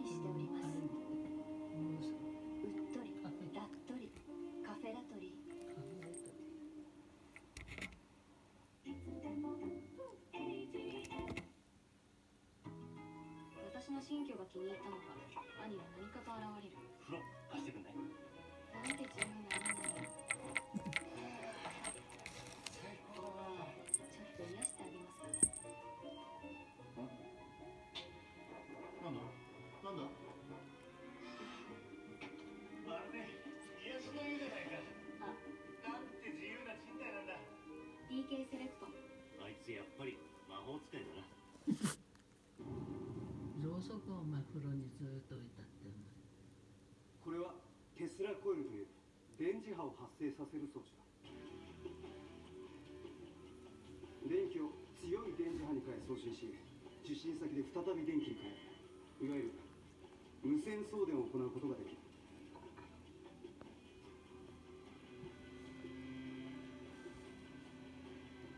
にしております。うっとり、らっとり、カフェラトリー。私の新居が気に入ったのか、兄は何かと現れる。風呂貸してくんない？なんて自由な兄なんだ。最高だな。ちょっと癒してあげますか。なんだなんだ。まるで癒しの湯じゃないか。あ、なんて自由な賃貸なんだ。 TK セレクト。あいつやっぱり魔法使いだな。ろうそくを風呂にずっと置いたってこれはテスラコイルという電磁波を発生させる装置だ。電気を強い電磁波に変え送信し、受信先で再び電気に変え、いわゆる無線送電を行うことができる。